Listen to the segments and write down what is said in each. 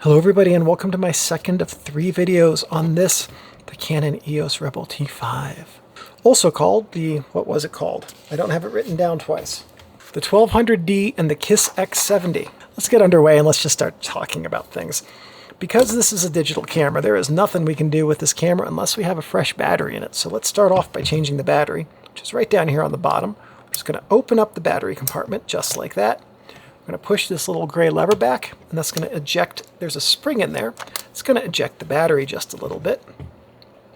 Hello everybody and welcome to my second of 3 videos on the Canon EOS Rebel T5. Also called what was it called? I don't have it written down twice. The 1200D and the Kiss X70. Let's get underway and let's just start talking about things. Because this is a digital camera, there is nothing we can do with this camera unless we have a fresh battery in it. So let's start off by changing the battery, which is right down here on the bottom. I'm just going to open up the battery compartment just like that. I'm going to push this little gray lever back, and that's going to eject. There's a spring in there. It's going to eject the battery just a little bit.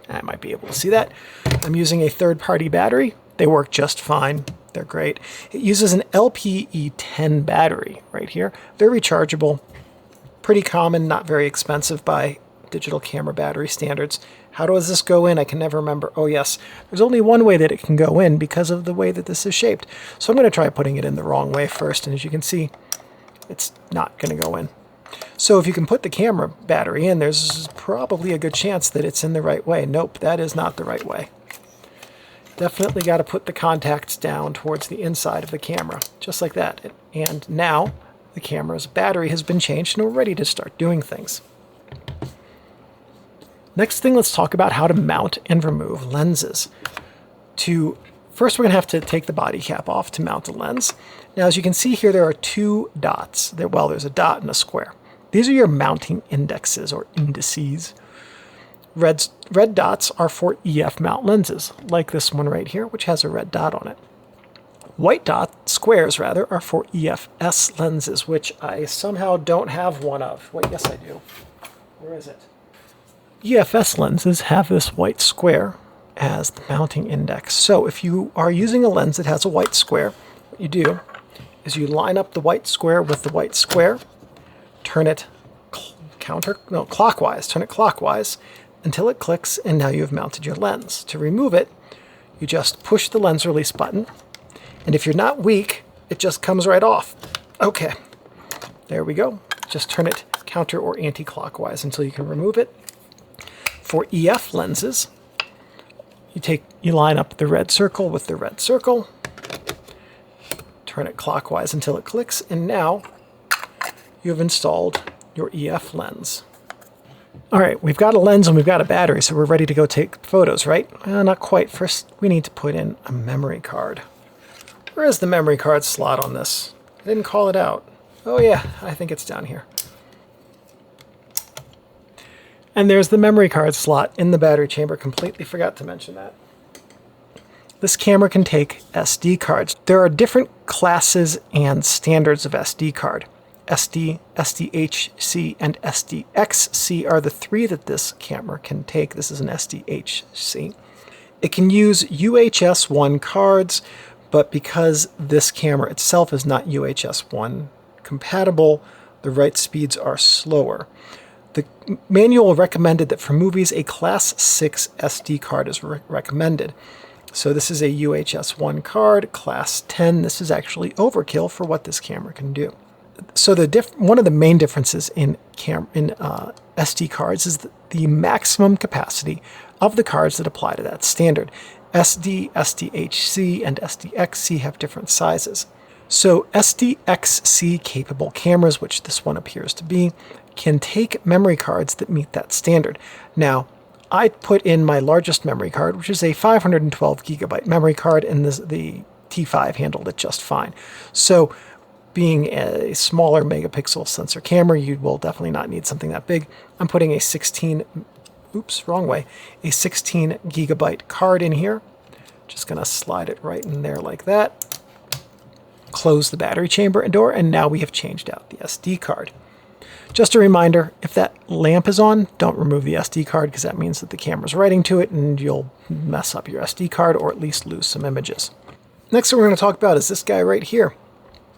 I might be able to see that. I'm using a third-party battery. They work just fine. They're great. It uses an LPE10 battery right here. They're rechargeable. Pretty common, not very expensive by digital camera battery standards. How does this go in? I can never remember. Oh yes, there's only one way that it can go in because of the way that this is shaped. So I'm going to try putting it in the wrong way first, and as you can see, it's not going to go in. So if you can put the camera battery in, there's probably a good chance that it's in the right way. Nope, that is not the right way. Definitely got to put the contacts down towards the inside of the camera, just like that. And now the camera's battery has been changed and we're ready to start doing things. Next thing, let's talk about how to mount and remove lenses. First, we're going to have to take the body cap off to mount the lens. Now, as you can see here, there are 2 dots. There's a dot and a square. These are your mounting indexes or indices. Red dots are for EF mount lenses, like this one right here, which has a red dot on it. White squares are for EFS lenses, which I somehow don't have one of. Wait, yes I do. Where is it? EFS lenses have this white square as the mounting index. So if you are using a lens that has a white square, what you do is you line up the white square with the white square, turn it clockwise, turn it clockwise until it clicks, and now you have mounted your lens. To remove it, you just push the lens release button, and if you're not weak, it just comes right off. Okay, there we go. Just turn it counter or anti-clockwise until you can remove it. For EF lenses, you line up the red circle with the red circle, turn it clockwise until it clicks, and now you have installed your EF lens. All right, we've got a lens and we've got a battery, so we're ready to go take photos, right? Not quite. First, we need to put in a memory card. Where is the memory card slot on this? I didn't call it out. Oh yeah, I think it's down here. And there's the memory card slot in the battery chamber. Completely forgot to mention that. This camera can take SD cards. There are different classes and standards of SD card. SD, SDHC, and SDXC are the 3 that this camera can take. This is an SDHC. It can use UHS-1 cards, but because this camera itself is not UHS-1 compatible, the write speeds are slower. The manual recommended that for movies, a Class 6 SD card is recommended. So this is a UHS-1 card, Class 10. This is actually overkill for what this camera can do. So one of the main differences in SD cards is the maximum capacity of the cards that apply to that standard. SD, SDHC, and SDXC have different sizes. So SDXC capable cameras, which this one appears to be, can take memory cards that meet that standard. Now, I put in my largest memory card, which is a 512 gigabyte memory card, and the T5 handled it just fine. So being a smaller megapixel sensor camera, you will definitely not need something that big. I'm putting a 16 gigabyte card in here. Just gonna slide it right in there like that. Close the battery chamber and door, and now we have changed out the SD card. Just a reminder, if that lamp is on, don't remove the SD card because that means that the camera's writing to it and you'll mess up your SD card or at least lose some images. Next thing we're going to talk about is this guy right here,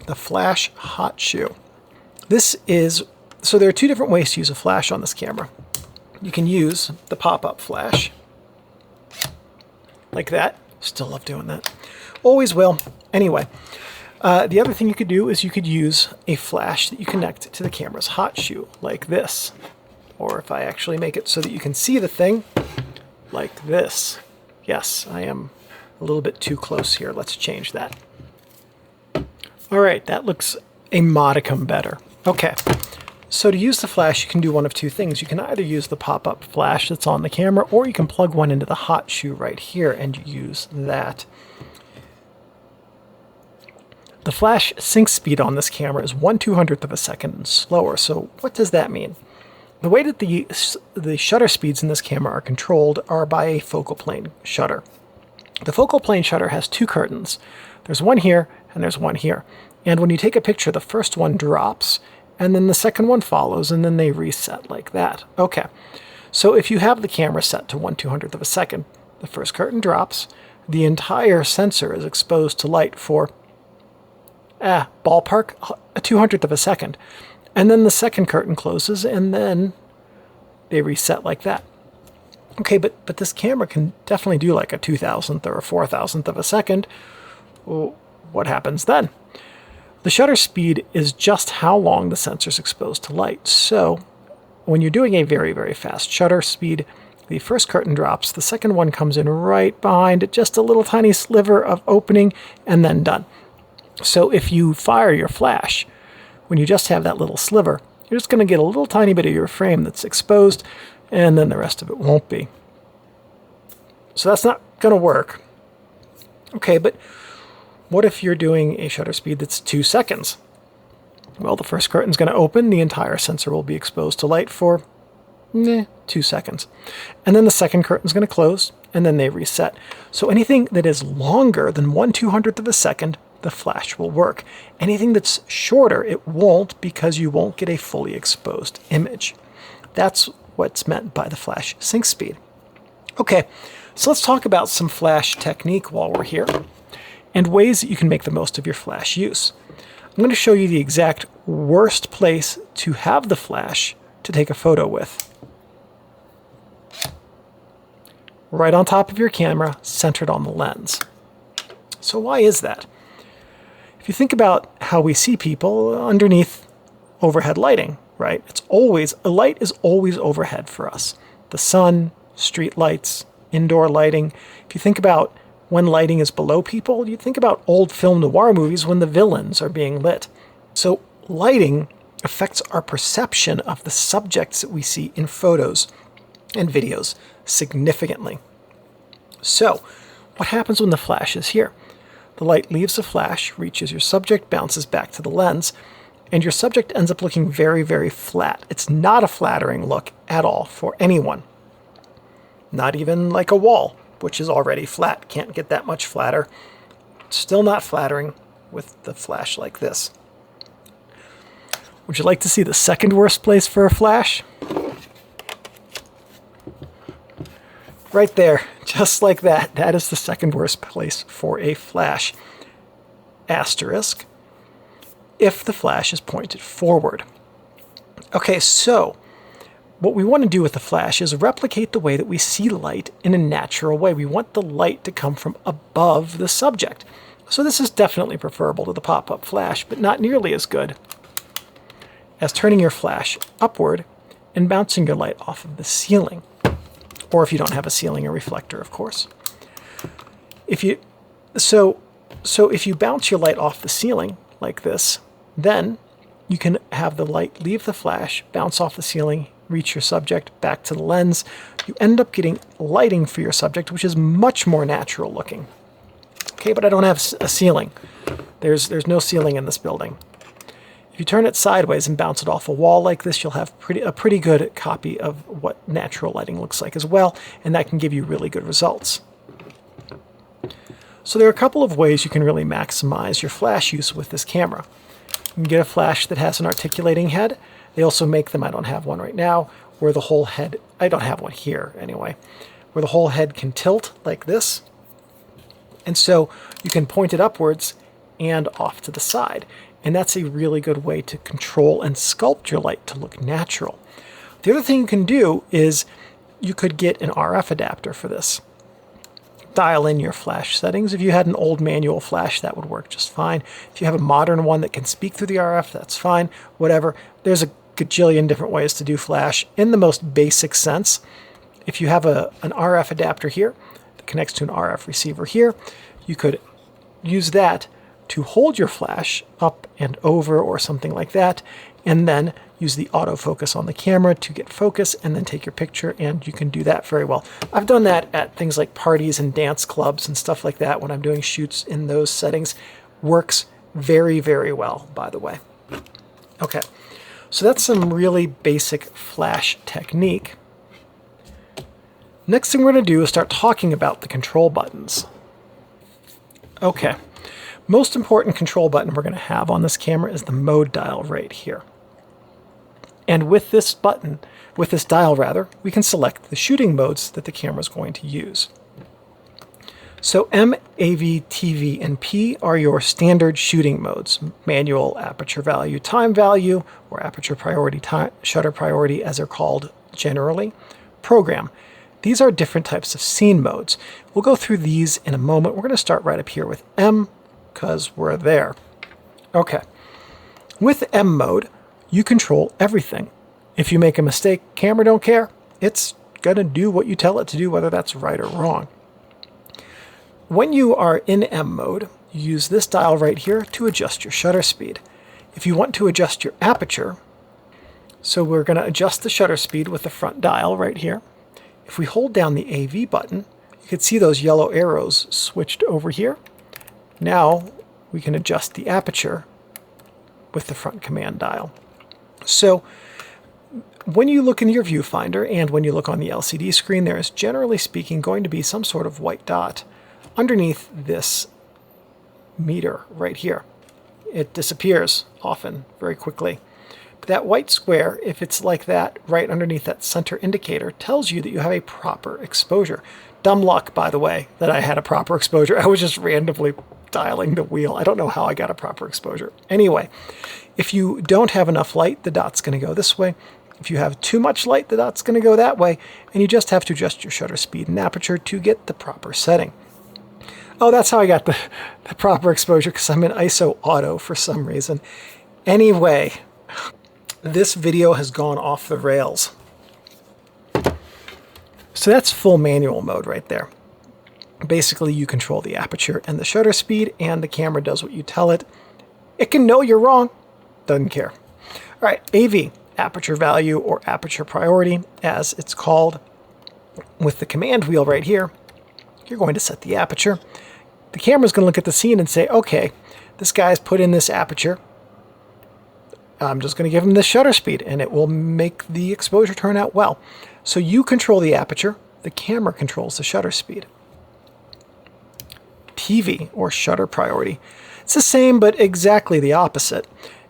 the flash hot shoe. So there are 2 different ways to use a flash on this camera. You can use the pop-up flash, like that. Still love doing that. Always will. Anyway. The other thing you could do is you could use a flash that you connect to the camera's hot shoe, like this. Or if I actually make it so that you can see the thing, like this. Yes, I am a little bit too close here. Let's change that. All right, that looks a modicum better. Okay, So to use the flash, you can do one of two things. You can either use the pop-up flash that's on the camera, or you can plug one into the hot shoe right here and use that. The flash sync speed on this camera is 1/200th of a second and slower. So what does that mean? The way that the shutter speeds in this camera are controlled are by a focal plane shutter. The focal plane shutter has two curtains. There's one here and there's one here. And when you take a picture, the first one drops and then the second one follows and then they reset like that. Okay, so if you have the camera set to 1/200th of a second, the first curtain drops, the entire sensor is exposed to light for ballpark a 200th of a second. And then the second curtain closes and then they reset like that. Okay, but this camera can definitely do like a 2,000th or a 4,000th of a second. Well, what happens then? The shutter speed is just how long the sensor is exposed to light. So when you're doing a very, very fast shutter speed, the first curtain drops, the second one comes in right behind it, just a little tiny sliver of opening, and then done. So if you fire your flash, when you just have that little sliver, you're just going to get a little tiny bit of your frame that's exposed, and then the rest of it won't be. So that's not going to work. Okay, but what if you're doing a shutter speed that's 2 seconds? Well, the first curtain's going to open, the entire sensor will be exposed to light for 2 seconds. And then the second curtain's going to close, and then they reset. So anything that is longer than 1/200th of a second, the flash will work. Anything that's shorter, it won't, because you won't get a fully exposed image. That's what's meant by the flash sync speed. Okay, so let's talk about some flash technique while we're here, and ways that you can make the most of your flash use. I'm going to show you the exact worst place to have the flash to take a photo with. Right on top of your camera, centered on the lens. So why is that? If you think about how we see people underneath overhead lighting, right? A light is always overhead for us. The sun, street lights, indoor lighting. If you think about when lighting is below people, you think about old film noir movies when the villains are being lit. So lighting affects our perception of the subjects that we see in photos and videos significantly. So what happens when the flash is here? The light leaves the flash, reaches your subject, bounces back to the lens, and your subject ends up looking very, very flat. It's not a flattering look at all for anyone. Not even like a wall, which is already flat. Can't get that much flatter. Still not flattering with the flash like this. Would you like to see the second worst place for a flash? Right there, just like that. That is the second worst place for a flash. Asterisk, if the flash is pointed forward. Okay, so what we want to do with the flash is replicate the way that we see light in a natural way. We want the light to come from above the subject. So this is definitely preferable to the pop-up flash, but not nearly as good as turning your flash upward and bouncing your light off of the ceiling. Or if you don't have a ceiling, a reflector, of course. So if you bounce your light off the ceiling like this, then you can have the light leave the flash, bounce off the ceiling, reach your subject, back to the lens. You end up getting lighting for your subject, which is much more natural looking. Okay, but I don't have a ceiling. There's no ceiling in this building. If you turn it sideways and bounce it off a wall like this, you'll have a pretty good copy of what natural lighting looks like as well, and that can give you really good results. So there are a couple of ways you can really maximize your flash use with this camera. You can get a flash that has an articulating head. They also make them, I don't have one right now, where the whole head, I don't have one here anyway, where the whole head can tilt like this. And so you can point it upwards and off to the side. And that's a really good way to control and sculpt your light to look natural. The other thing you can do is you could get an RF adapter for this. Dial in your flash settings. If you had an old manual flash, that would work just fine. If you have a modern one that can speak through the RF, that's fine. Whatever. There's a gajillion different ways to do flash in the most basic sense. If you have an RF adapter here that connects to an RF receiver here, you could use that to hold your flash up and over or something like that, and then use the autofocus on the camera to get focus and then take your picture, and you can do that very well. I've done that at things like parties and dance clubs and stuff like that when I'm doing shoots in those settings. Works very, very well, by the way. Okay, so that's some really basic flash technique. Next thing we're going to do is start talking about the control buttons. Okay, most important control button we're going to have on this camera is the mode dial right here. And with this button, with this dial rather, we can select the shooting modes that the camera is going to use. So M, AV, TV, and P are your standard shooting modes. Manual, aperture value, time value, or aperture priority, shutter priority as they're called generally. Program. These are different types of scene modes. We'll go through these in a moment. We're going to start right up here with M, because we're there. Okay. With M mode, you control everything. If you make a mistake, camera don't care. It's going to do what you tell it to do, whether that's right or wrong. When you are in M mode, you use this dial right here to adjust your shutter speed. If you want to adjust your aperture, so we're going to adjust the shutter speed with the front dial right here. If we hold down the AV button, you can see those yellow arrows switched over here. Now we can adjust the aperture with the front command dial. So when you look in your viewfinder and when you look on the LCD screen, there is generally speaking going to be some sort of white dot underneath this meter right here. It disappears often very quickly. But that white square, if it's like that right underneath that center indicator, tells you that you have a proper exposure. Dumb luck, by the way, that I had a proper exposure. I was just randomly dialing the wheel. I don't know how I got a proper exposure. Anyway, if you don't have enough light, the dot's going to go this way. If you have too much light, the dot's going to go that way. And you just have to adjust your shutter speed and aperture to get the proper setting. Oh, that's how I got the proper exposure, because I'm in ISO auto for some reason. Anyway, this video has gone off the rails. So that's full manual mode right there. Basically, you control the aperture and the shutter speed, and the camera does what you tell it. It can know you're wrong. Doesn't care. All right, AV, aperture value or aperture priority, as it's called. With the command wheel right here, you're going to set the aperture. The camera's going to look at the scene and say, okay, this guy's put in this aperture. I'm just going to give him this shutter speed, and it will make the exposure turn out well. So you control the aperture, the camera controls the shutter speed. TV, or shutter priority. It's the same, but exactly the opposite,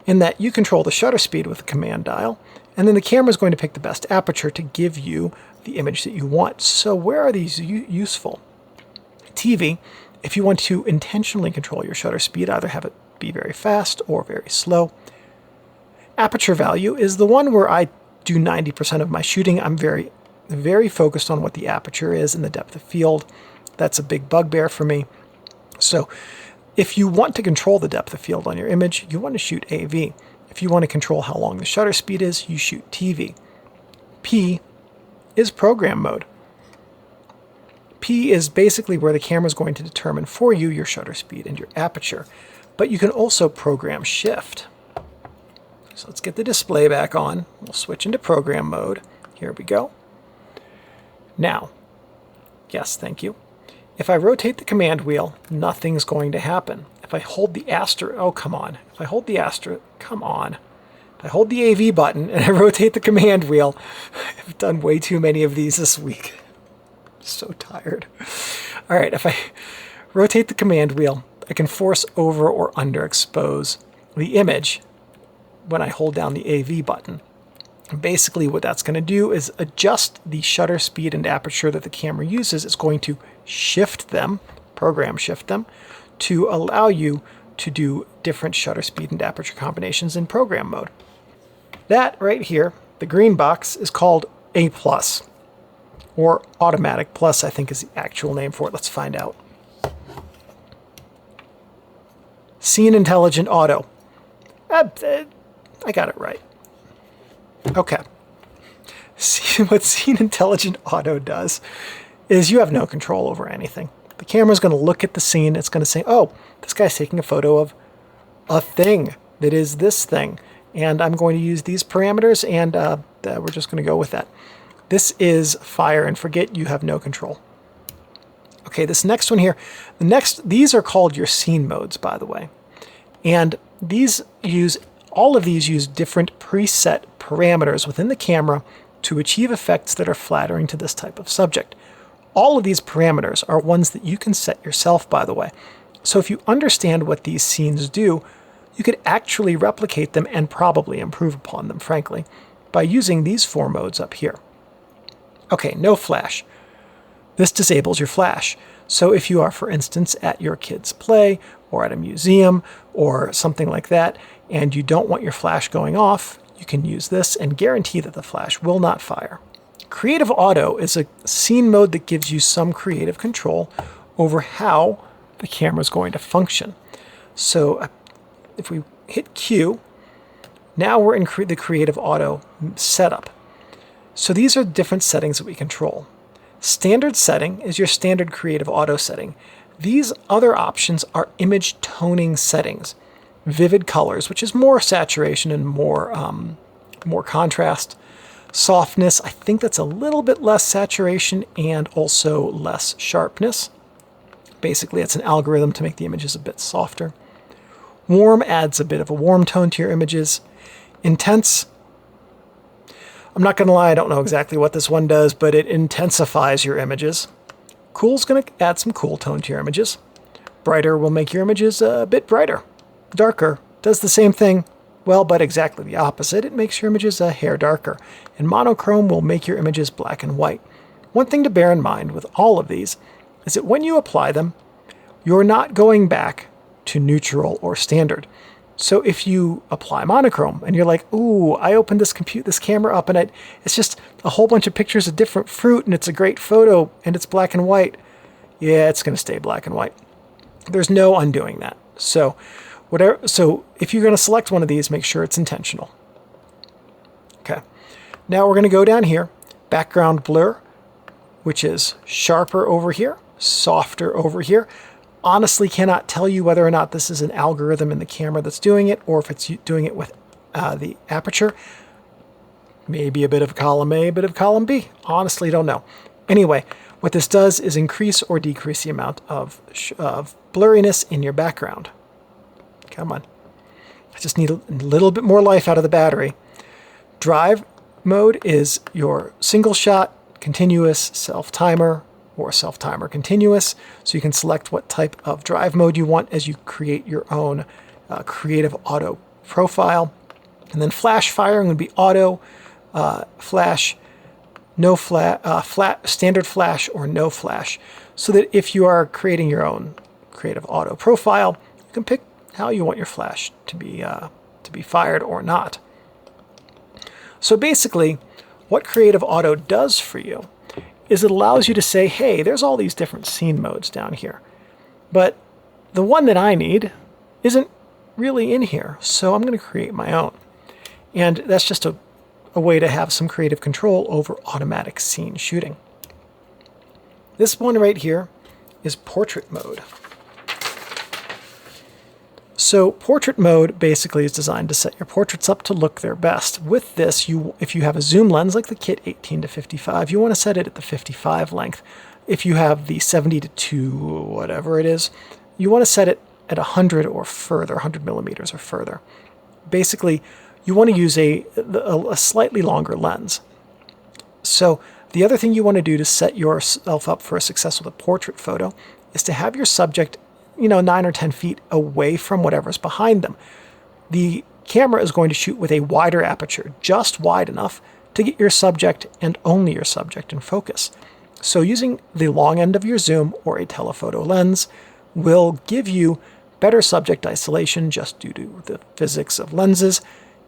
in that you control the shutter speed with the command dial, and then the camera is going to pick the best aperture to give you the image that you want. So where are these useful? TV, if you want to intentionally control your shutter speed, either have it be very fast or very slow. Aperture value is the one where I do 90% of my shooting. I'm very, very focused on what the aperture is and the depth of field. That's a big bugbear for me. So if you want to control the depth of field on your image, you want to shoot AV. If you want to control how long the shutter speed is, you shoot TV. P is program mode. P is basically where the camera is going to determine for you your shutter speed and your aperture. But you can also program shift. So let's get the display back on. We'll switch into program mode. Here we go. Now, yes, thank you. If I rotate the command wheel, nothing's going to happen. If I hold the asterisk, oh, come on. If I hold the asterisk, come on. If I hold the AV button and I rotate the command wheel, I've done way too many of these this week. I'm so tired. All right, if I rotate the command wheel, I can force over or underexpose the image when I hold down the AV button. Basically what that's going to do is adjust the shutter speed and aperture that the camera uses. It's going to shift them, program shift them, to allow you to do different shutter speed and aperture combinations in program mode. That right here, the green box, is called A+, or Automatic Plus, I think is the actual name for it. Let's find out. Scene Intelligent Auto. I got it right. Okay. See, what Scene Intelligent Auto does is you have no control over anything. The camera's going to look at the scene. It's going to say, oh, this guy's taking a photo of a thing that is this thing. And I'm going to use these parameters, and we're just going to go with that. This is fire and forget, you have no control. Okay, this next one here, these are called your scene modes, by the way. And all of these use different preset parameters within the camera to achieve effects that are flattering to this type of subject. All of these parameters are ones that you can set yourself, by the way. So if you understand what these scenes do, you could actually replicate them and probably improve upon them, frankly, by using these 4 modes up here. Okay, no flash. This disables your flash. So if you are, for instance, at your kid's play or at a museum or something like that, and you don't want your flash going off, you can use this and guarantee that the flash will not fire. Creative Auto is a scene mode that gives you some creative control over how the camera is going to function. So if we hit Q, now we're in the Creative Auto setup. So these are different settings that we control. Standard setting is your standard Creative Auto setting. These other options are image toning settings. Vivid colors, which is more saturation and more contrast. Softness, I think that's a little bit less saturation and also less sharpness. Basically, it's an algorithm to make the images a bit softer. Warm adds a bit of a warm tone to your images. Intense, I'm not going to lie, I don't know exactly what this one does, but it intensifies your images. Cool's going to add some cool tone to your images. Brighter will make your images a bit brighter. Darker does the same thing, well, but exactly the opposite. It makes your images a hair darker. And monochrome will make your images black and white. One thing to bear in mind with all of these is that when you apply them, you're not going back to neutral or standard. So if you apply monochrome and you're like, ooh, I opened this camera up and it's just a whole bunch of pictures of different fruit and it's a great photo and it's black and white, yeah, it's going to stay black and white. There's no undoing that. So if you're going to select one of these, make sure it's intentional. Okay. Now we're going to go down here, background blur, which is sharper over here, softer over here. Honestly cannot tell you whether or not this is an algorithm in the camera that's doing it or if it's doing it with the aperture. Maybe a bit of column A, a bit of column B. Honestly, don't know. Anyway, what this does is increase or decrease the amount of blurriness in your background. Come on. I just need a little bit more life out of the battery. Drive mode is your single shot, continuous, self-timer, or self-timer continuous. So you can select what type of drive mode you want as you create your own Creative Auto profile. And then flash firing would be auto, flash, no standard flash, or no flash. So that if you are creating your own Creative Auto profile, you can pick how you want your flash to be fired or not. So basically, what Creative Auto does for you is it allows you to say, hey, there's all these different scene modes down here, but the one that I need isn't really in here, so I'm going to create my own. And that's just a way to have some creative control over automatic scene shooting. This one right here is portrait mode. So portrait mode basically is designed to set your portraits up to look their best. With this, if you have a zoom lens like the Kit 18-55, you want to set it at the 55 length. If you have the 70-2, whatever it is, you want to set it at 100 or further, 100 millimeters or further. Basically, you want to use a slightly longer lens. So the other thing you want to do to set yourself up for a success with a portrait photo is to have your subject 9 or 10 feet away from whatever's behind them. The camera is going to shoot with a wider aperture, just wide enough to get your subject and only your subject in focus. So using the long end of your zoom or a telephoto lens will give you better subject isolation just due to the physics of lenses,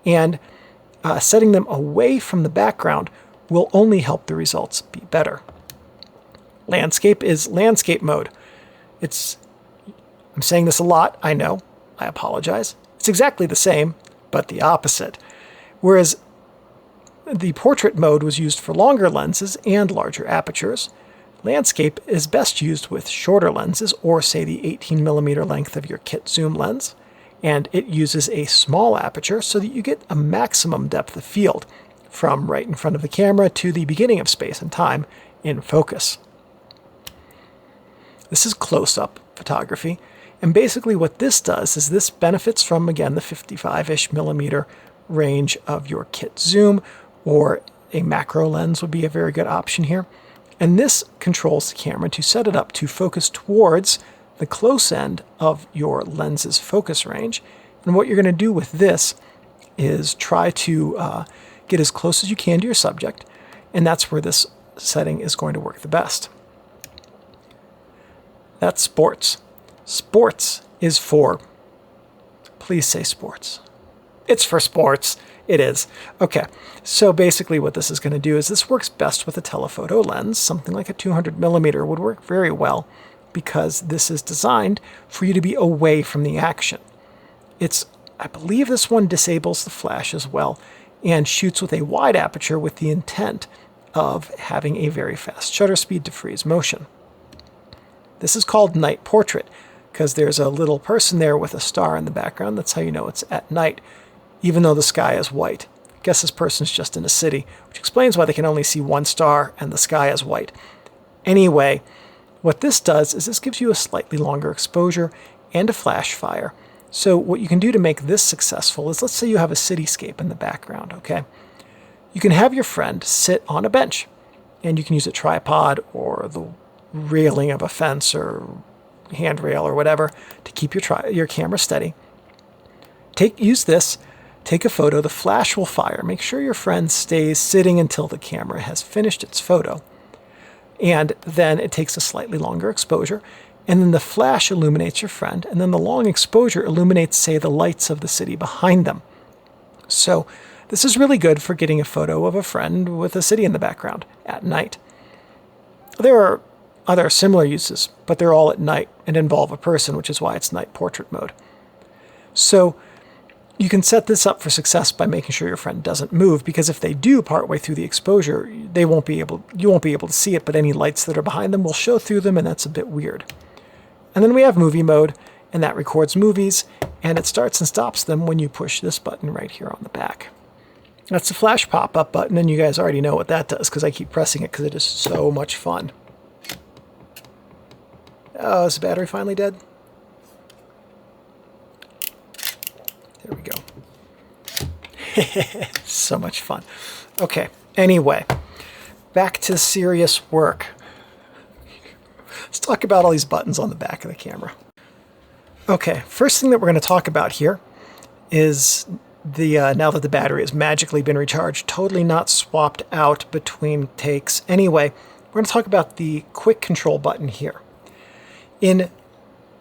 and setting them away from the background will only help the results be better. Landscape is landscape mode. I'm saying this a lot, I know, I apologize. It's exactly the same, but the opposite. Whereas the portrait mode was used for longer lenses and larger apertures, landscape is best used with shorter lenses, or say the 18mm length of your kit zoom lens, And it uses a small aperture so that you get a maximum depth of field from right in front of the camera to the beginning of space and time in focus. This is close-up photography, and basically what this does is this benefits from, again, the 55-ish millimeter range of your kit zoom, or a macro lens would be a very good option here. And this controls the camera to set it up to focus towards the close end of your lens's focus range. And what you're going to do with this is try to get as close as you can to your subject, and that's where this setting is going to work the best. That's sports. Sports is for, please say sports. It's for sports. It is. Okay, so basically what this is going to do is this works best with a telephoto lens. Something like a 200 millimeter would work very well because this is designed for you to be away from the action. I believe this one disables the flash as well and shoots with a wide aperture with the intent of having a very fast shutter speed to freeze motion. This is called night portrait because there's a little person there with a star in the background. That's how you know it's at night, even though the sky is white. I guess this person's just in a city, which explains why they can only see one star and the sky is white. Anyway, what this does is this gives you a slightly longer exposure and a flash fire. So what you can do to make this successful is, let's say you have a cityscape in the background, okay? You can have your friend sit on a bench, and you can use a tripod or the railing of a fence or handrail or whatever to keep your camera steady. Use this, take a photo, the flash will fire. Make sure your friend stays sitting until the camera has finished its photo. And then it takes a slightly longer exposure, and then the flash illuminates your friend, and then the long exposure illuminates, say, the lights of the city behind them. So this is really good for getting a photo of a friend with a city in the background at night. There are other similar uses, but they're all at night and involve a person, which is why it's night portrait mode. So you can set this up for success by making sure your friend doesn't move, because if they do partway through the exposure, you won't be able to see it, but any lights that are behind them will show through them, and that's a bit weird. And then we have movie mode, and that records movies, and it starts and stops them when you push this button right here on the back. That's the flash pop-up button, and you guys already know what that does because I keep pressing it because it is so much fun. Oh, is the battery finally dead? There we go. So much fun. Okay, anyway, back to serious work. Let's talk about all these buttons on the back of the camera. Okay, first thing that we're going to talk about here is now that the battery has magically been recharged, totally not swapped out between takes. Anyway, we're going to talk about the quick control button here. In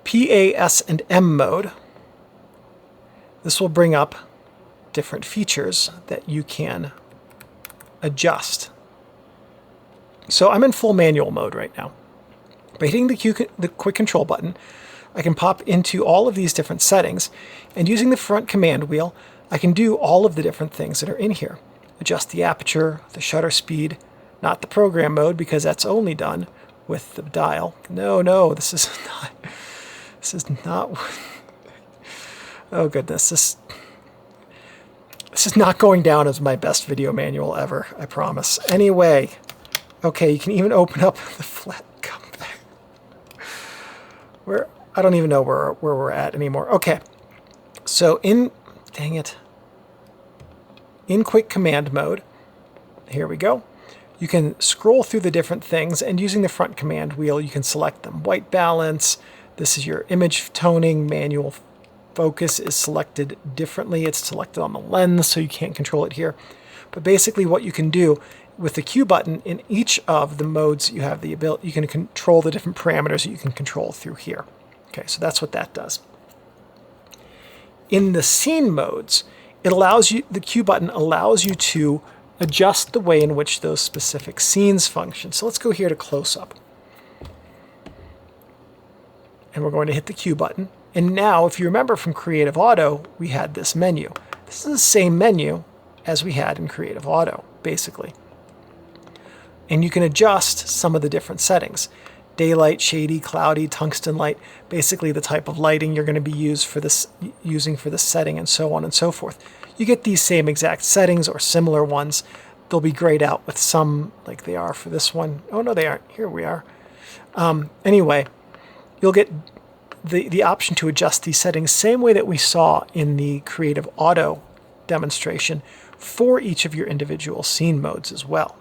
PAS and M mode, this will bring up different features that you can adjust. So I'm in full manual mode right now. By hitting the quick control button, I can pop into all of these different settings, and using the front command wheel, I can do all of the different things that are in here. Adjust the aperture, the shutter speed, not the program mode because that's only done with the dial. No, this is not, oh goodness, this is not going down as my best video manual ever, I promise. Anyway, okay, you can even open up the flat compact. I don't even know where we're at anymore. Okay, so in quick command mode, here we go. You can scroll through the different things, and using the front command wheel, you can select them. White balance, this is your image toning. Manual focus is selected differently. It's selected on the lens, so you can't control it here. But basically what you can do with the Q button in each of the modes, you have the ability, you can control the different parameters that you can control through here. Okay, so that's what that does. In the scene modes, the Q button allows you to adjust the way in which those specific scenes function. So let's go here to close-up. And we're going to hit the Q button. And now, if you remember from Creative Auto, we had this menu. This is the same menu as we had in Creative Auto, basically. And you can adjust some of the different settings. daylight, shady, cloudy, tungsten light, basically the type of lighting you're going to be using for this setting, and so on and so forth. You get these same exact settings or similar ones. They'll be grayed out with some, like they are for this one. Oh no, they aren't. Here we are. Anyway, you'll get the option to adjust these settings same way that we saw in the Creative Auto demonstration for each of your individual scene modes as well.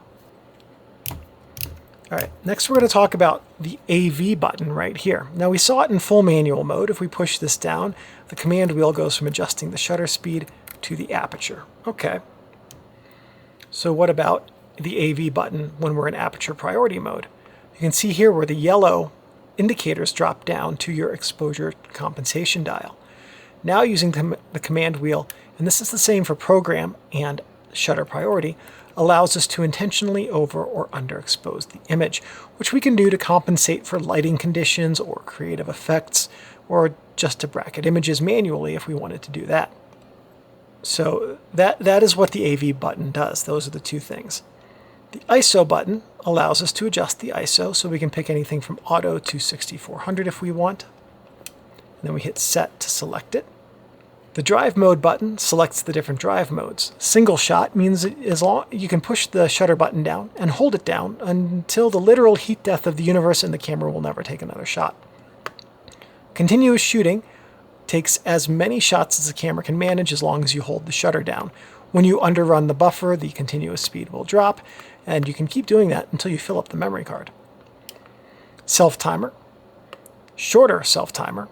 All right, next we're going to talk about the AV button right here. Now we saw it in full manual mode. If we push this down, the command wheel goes from adjusting the shutter speed to the aperture. Okay. So what about the AV button when we're in aperture priority mode? You can see here where the yellow indicators drop down to your exposure compensation dial. Now using the command wheel, and this is the same for program and shutter priority, allows us to intentionally over or underexpose the image, which we can do to compensate for lighting conditions or creative effects, or just to bracket images manually if we wanted to do that. So that is what the AV button does. Those are the two things. The ISO button allows us to adjust the ISO, so we can pick anything from auto to 6400 if we want. And then we hit set to select it. The drive mode button selects the different drive modes. Single shot means you can push the shutter button down and hold it down until the literal heat death of the universe and the camera will never take another shot. Continuous shooting takes as many shots as the camera can manage as long as you hold the shutter down. When you underrun the buffer, the continuous speed will drop, and you can keep doing that until you fill up the memory card. Self-timer, shorter self-timer,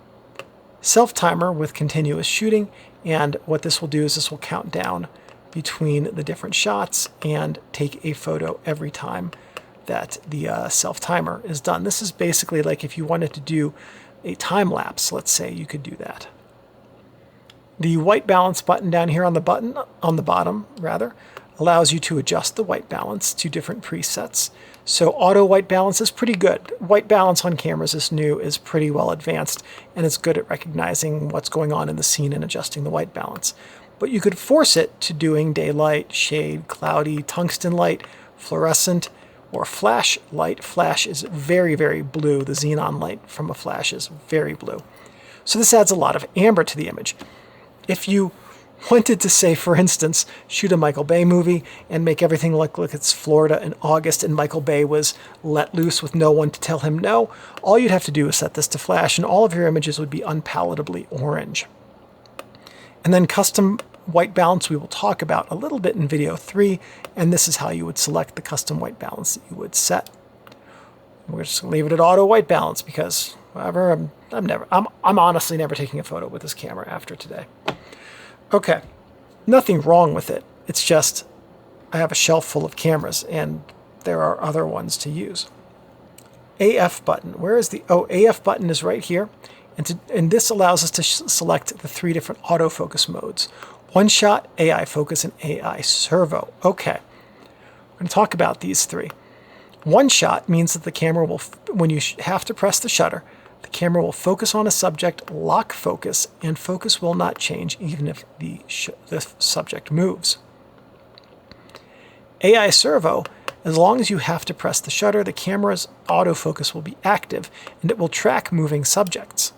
self-timer with continuous shooting, and what this will do is this will count down between the different shots and take a photo every time that the self-timer is done. This is basically like if you wanted to do a time lapse, let's say, you could do that. The white balance button down here on the bottom, allows you to adjust the white balance to different presets. So auto white balance is pretty good. White balance on cameras is new, is pretty well advanced, and it's good at recognizing what's going on in the scene and adjusting the white balance. But you could force it to doing daylight, shade, cloudy, tungsten light, fluorescent, or flash light. Flash is very, very blue. The xenon light from a flash is very blue. So this adds a lot of amber to the image. If you wanted to, say, for instance, shoot a Michael Bay movie and make everything look like it's Florida in August and Michael Bay was let loose with no one to tell him no, all you'd have to do is set this to flash and all of your images would be unpalatably orange. And then custom white balance we will talk about a little bit in video 3, and this is how you would select the custom white balance that you would set. We're just going to leave it at auto white balance because, however, I'm honestly never taking a photo with this camera after today. Okay, nothing wrong with it. It's just I have a shelf full of cameras and there are other ones to use. AF button. Where is the... Oh, AF button is right here. And this allows us to select the 3 different autofocus modes. One shot, AI focus, and AI servo. Okay, we're going to talk about these 3. One shot means that the camera will, when you have to press the shutter, the camera will focus on a subject, lock focus, and focus will not change even if the subject moves. AI servo, as long as you have to press the shutter, the camera's autofocus will be active and it will track moving subjects.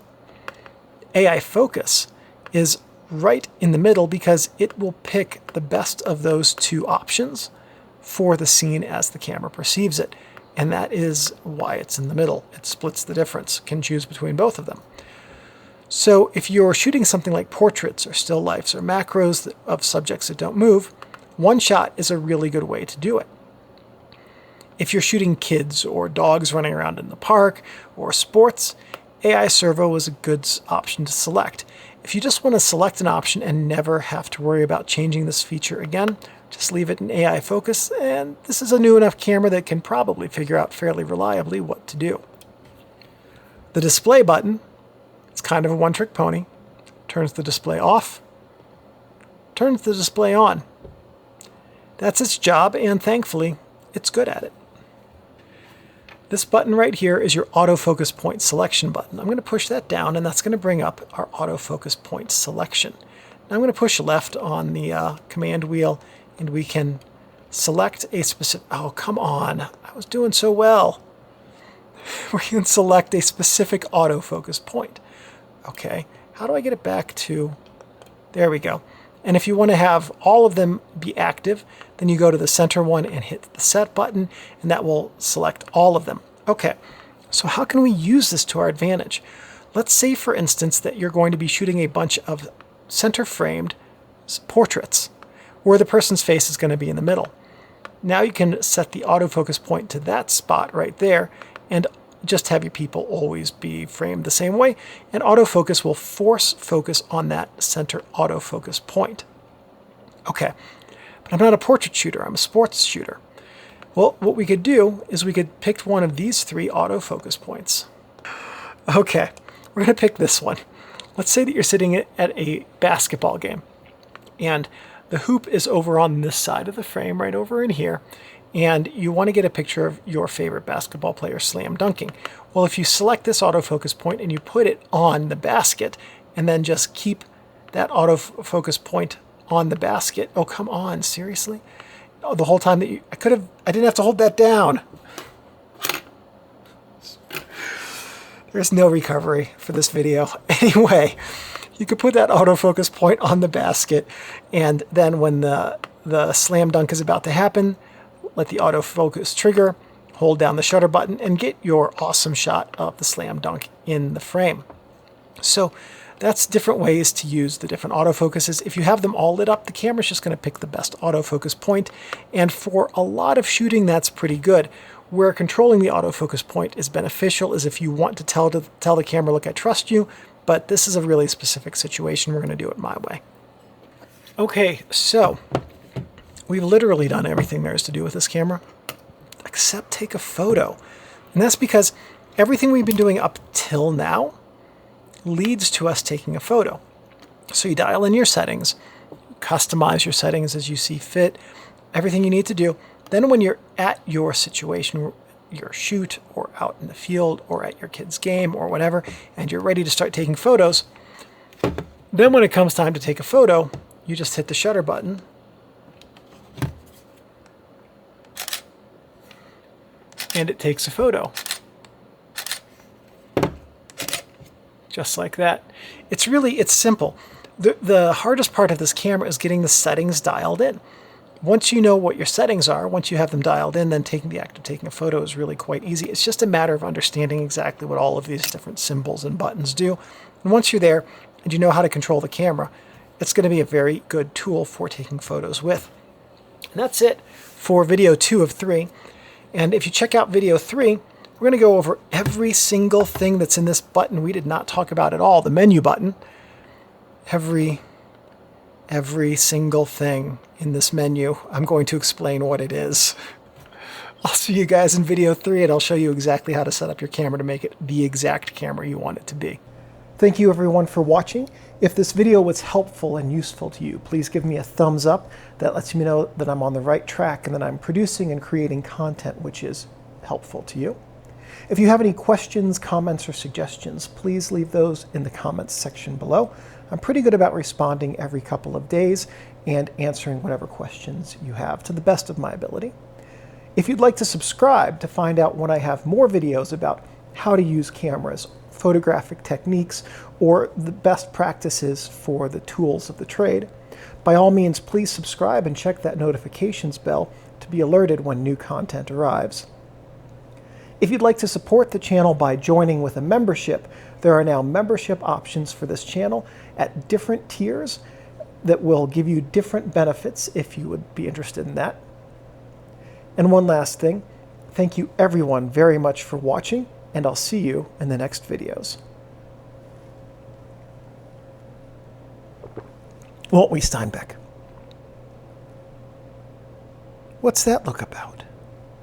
AI focus is right in the middle because it will pick the best of those 2 options for the scene as the camera perceives it. And that is why it's in the middle. It splits the difference, can choose between both of them. So if you're shooting something like portraits or still lifes or macros of subjects that don't move, one shot is a really good way to do it. If you're shooting kids or dogs running around in the park or sports, AI servo is a good option to select. If you just want to select an option and never have to worry about changing this feature again, just leave it in AI focus, and this is a new enough camera that can probably figure out fairly reliably what to do. The display button, it's kind of a one-trick pony. Turns the display off, turns the display on. That's its job, and thankfully, it's good at it. This button right here is your autofocus point selection button. I'm going to push that down, and that's going to bring up our autofocus point selection. Now I'm going to push left on the command wheel, and we can select a specific... Oh, come on. I was doing so well. we can select a specific autofocus point. Okay, how do I get it back to, there we go. And if you want to have all of them be active, then you go to the center one and hit the set button, and that will select all of them. Okay, so how can we use this to our advantage? Let's say, for instance, that you're going to be shooting a bunch of center framed portraits where the person's face is going to be in the middle. Now you can set the autofocus point to that spot right there and just have your people always be framed the same way, and autofocus will force focus on that center autofocus point. Okay, but I'm not a portrait shooter, I'm a sports shooter. Well, what we could do is we could pick one of these 3 autofocus points. Okay, we're going to pick this one. Let's say that you're sitting at a basketball game, and the hoop is over on this side of the frame, right over in here, and you want to get a picture of your favorite basketball player slam dunking. Well, if you select this autofocus point and you put it on the basket, and then just keep that autofocus point on the basket. Oh, come on, seriously? Oh, the whole time that I didn't have to hold that down. There's no recovery for this video. Anyway, you could put that autofocus point on the basket, and then when the slam dunk is about to happen, let the autofocus trigger, hold down the shutter button, and get your awesome shot of the slam dunk in the frame. So that's different ways to use the different autofocuses. If you have them all lit up, the camera's just going to pick the best autofocus point, and for a lot of shooting, that's pretty good. Where controlling the autofocus point is beneficial is if you want to tell the camera, look, I trust you, but this is a really specific situation. We're going to do it my way. Okay, so we've literally done everything there is to do with this camera, except take a photo. And that's because everything we've been doing up till now leads to us taking a photo. So you dial in your settings, customize your settings as you see fit, everything you need to do. Then when you're at your situation, your shoot, or out in the field, or at your kid's game, or whatever, and you're ready to start taking photos, then when it comes time to take a photo, you just hit the shutter button, and it takes a photo. Just like that. It's simple. The hardest part of this camera is getting the settings dialed in. Once you know what your settings are, once you have them dialed in, then the act of taking a photo is really quite easy. It's just a matter of understanding exactly what all of these different symbols and buttons do. And once you're there and you know how to control the camera, it's going to be a very good tool for taking photos with. And that's it for video 2 of 3. And if you check out video 3, we're going to go over every single thing that's in this button we did not talk about at all, the menu button. Every single thing in this menu, I'm going to explain what it is. I'll see you guys in video 3, and I'll show you exactly how to set up your camera to make it the exact camera you want it to be. Thank you everyone for watching. If this video was helpful and useful to you, please give me a thumbs up. That lets me know that I'm on the right track and that I'm producing and creating content which is helpful to you. If you have any questions, comments, or suggestions, please leave those in the comments section below. I'm pretty good about responding every couple of days and answering whatever questions you have to the best of my ability. If you'd like to subscribe to find out when I have more videos about how to use cameras, photographic techniques, or the best practices for the tools of the trade, by all means, please subscribe and check that notifications bell to be alerted when new content arrives. If you'd like to support the channel by joining with a membership, there are now membership options for this channel at different tiers that will give you different benefits if you would be interested in that. And one last thing, thank you everyone very much for watching, and I'll see you in the next videos. Won't we, Steinbeck? What's that look about?